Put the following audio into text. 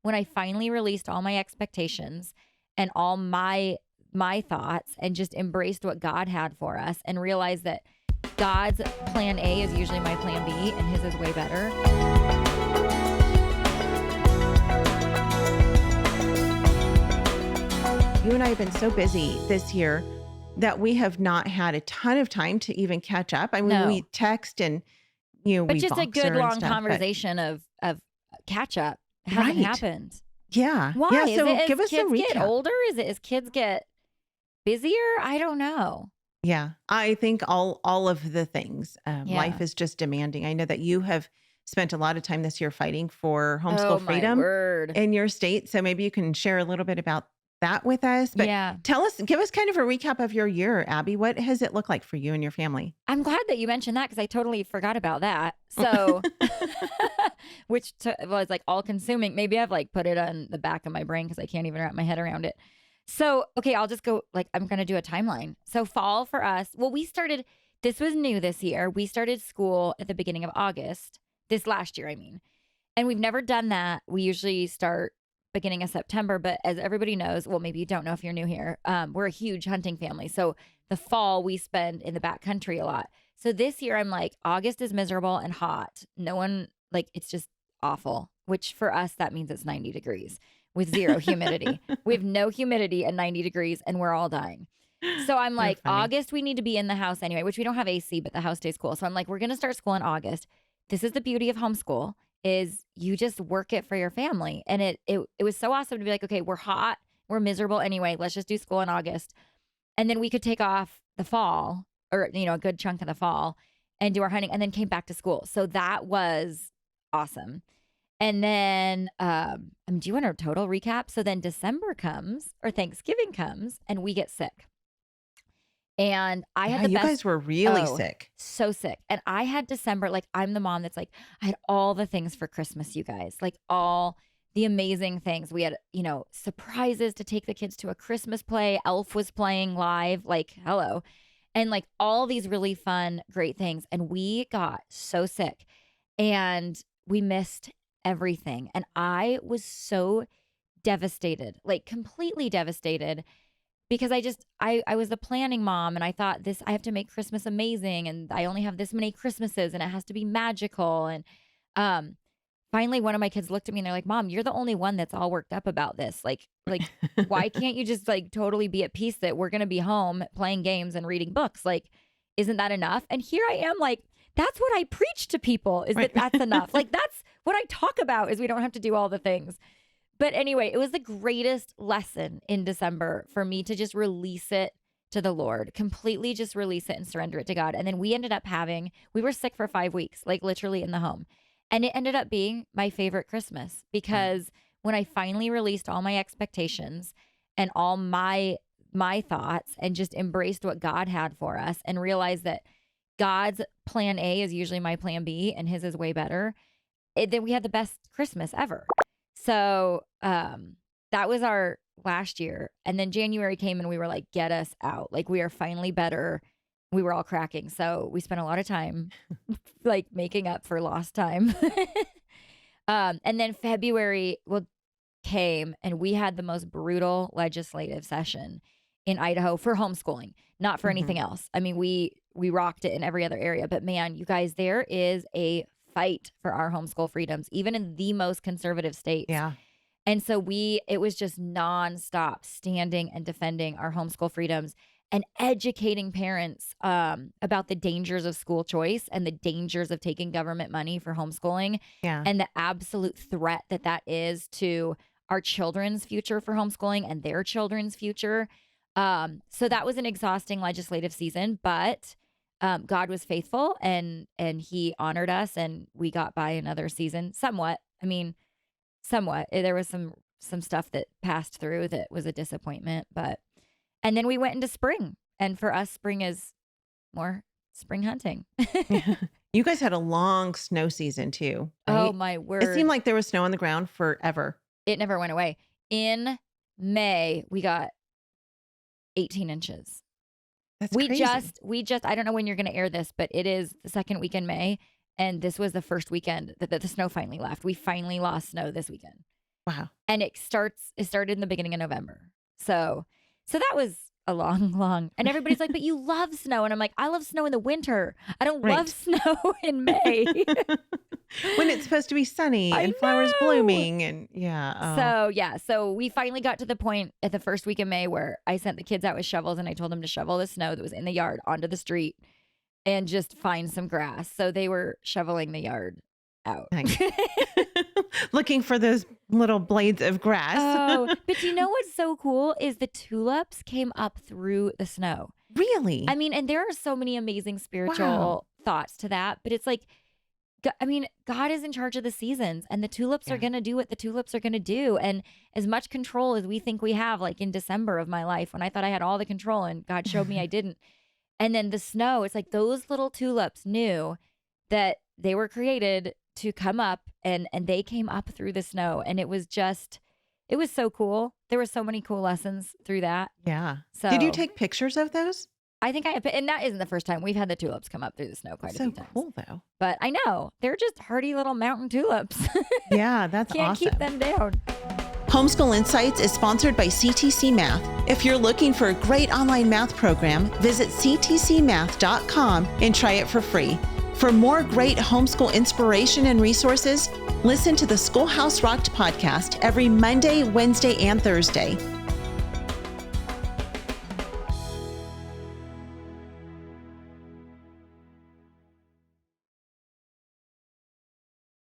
when I finally released all my expectations and all my thoughts and just embraced what God had for us and realized that God's plan A is usually my plan B and his is way better. You and I have been so busy this year that we have not had a ton of time to even catch up. I mean, No. we text and, But we just a Voxer good and long stuff, but conversation of catch up hasn't right. happened. Yeah. Why? Yeah. Is So it give as us a kids get recap. older? Is it as kids get busier? I don't know. Yeah. I think all of the things. Yeah. Life is just demanding. I know that you have spent a lot of time this year fighting for Oh homeschool my freedom word. in your state. So maybe you can share a little bit about that with us. But Yeah. give us kind of a recap of your year, Abby. What has it looked like for you and your family? I'm glad that you mentioned that because I totally forgot about that. So, was like all consuming. Maybe I've like put it on the back of my brain because I can't even wrap my head around it. So, okay, I'll just go like I'm going to do a timeline. So, fall for us, well, this was new this year. We started school at the beginning of August, this last year, I mean. And we've never done that. We usually start beginning of September, but as everybody knows, well, maybe you don't know if you're new here, we're a huge hunting family. So the fall we spend in the backcountry a lot. So this year I'm like, August is miserable and hot. No one, like, it's just awful, which for us, that means it's 90 degrees with zero humidity. We have no humidity at 90 degrees and we're all dying. So I'm You're like, funny. August, we need to be in the house anyway, which we don't have AC, but the house stays cool. So I'm like, we're going to start school in August. This is the beauty of homeschool is you just work it for your family. And it was so awesome to be like, okay, we're hot, we're miserable anyway. Let's just do school in August. And then we could take off the fall or, a good chunk of the fall and do our hunting and then came back to school. So that was awesome. And then, do you want a total recap? So then December comes or Thanksgiving comes and we get sick. And I had the you best. guys were really sick. So sick. And I had December, like I'm the mom that's like, I had all the things for Christmas, you guys, like all the amazing things. We had, surprises to take the kids to a Christmas play. Elf was playing live, like, hello. And like all these really fun, great things. And we got so sick and we missed everything. And I was so devastated, like completely devastated. Because I was the planning mom and I thought I have to make Christmas amazing and I only have this many Christmases and it has to be magical. And finally one of my kids looked at me and they're like, Mom, you're the only one that's all worked up about this. Like why can't you just like totally be at peace that we're going to be home playing games and reading books? Like, isn't that enough? And here I am like, that's what I preach to people is Right. that's enough. Like that's what I talk about is we don't have to do all the things. But anyway, it was the greatest lesson in December for me to just release it to the Lord, completely just release it and surrender it to God. And then we ended up we were sick for 5 weeks, like literally in the home. And it ended up being my favorite Christmas because when I finally released all my expectations and all my thoughts and just embraced what God had for us and realized that God's plan A is usually my plan B and his is way better, then we had the best Christmas ever. So that was our last year. And then January came and we were like, get us out. Like we are finally better. We were all cracking. So we spent a lot of time like making up for lost time. And then February came and we had the most brutal legislative session in Idaho for homeschooling, not for anything else. I mean, we rocked it in every other area. But man, you guys, there is a fight for our homeschool freedoms, even in the most conservative states. Yeah. And so it was just nonstop standing and defending our homeschool freedoms and educating parents about the dangers of school choice and the dangers of taking government money for homeschooling and the absolute threat that is to our children's future for homeschooling and their children's future. So that was an exhausting legislative season, but God was faithful and he honored us and we got by another season somewhat. I mean, somewhat. There was some stuff that passed through that was a disappointment, and then we went into spring. And for us, spring is more spring hunting. You guys had a long snow season too. Right? Oh my word. It seemed like there was snow on the ground forever. It never went away. In May, we got 18 inches. That's we crazy. just I don't know when you're going to air this, but it is the second week in May. And this was the first weekend that the snow finally left. We finally lost snow this weekend. Wow. And it started in the beginning of November. So that was a long, and everybody's like, but you love snow. And I'm like, I love snow in the winter. I don't love snow in May. When it's supposed to be sunny and flowers blooming and So we finally got to the point at the first week of May where I sent the kids out with shovels and I told them to shovel the snow that was in the yard onto the street and just find some grass. So they were shoveling the yard out. Nice. Looking for those little blades of grass. Oh, but you know what's so cool is the tulips came up through the snow. Really? I mean, and there are so many amazing spiritual thoughts to that, but it's like, I mean, God is in charge of the seasons and the tulips are going to do what the tulips are going to do. And as much control as we think we have, like in December of my life, when I thought I had all the control and God showed me I didn't. And then the snow, it's like those little tulips knew that they were created to come up and they came up through the snow. And it was so cool. There were so many cool lessons through that. Yeah. So did you take pictures of those? I think and that isn't the first time. We've had the tulips come up through the snow quite a few times. So cool though. But I know they're just hardy little mountain tulips. Yeah, that's Can't awesome. keep them down. Homeschool Insights is sponsored by CTC Math. If you're looking for a great online math program, visit ctcmath.com and try it for free. For more great homeschool inspiration and resources, listen to the Schoolhouse Rocked podcast every Monday, Wednesday, and Thursday.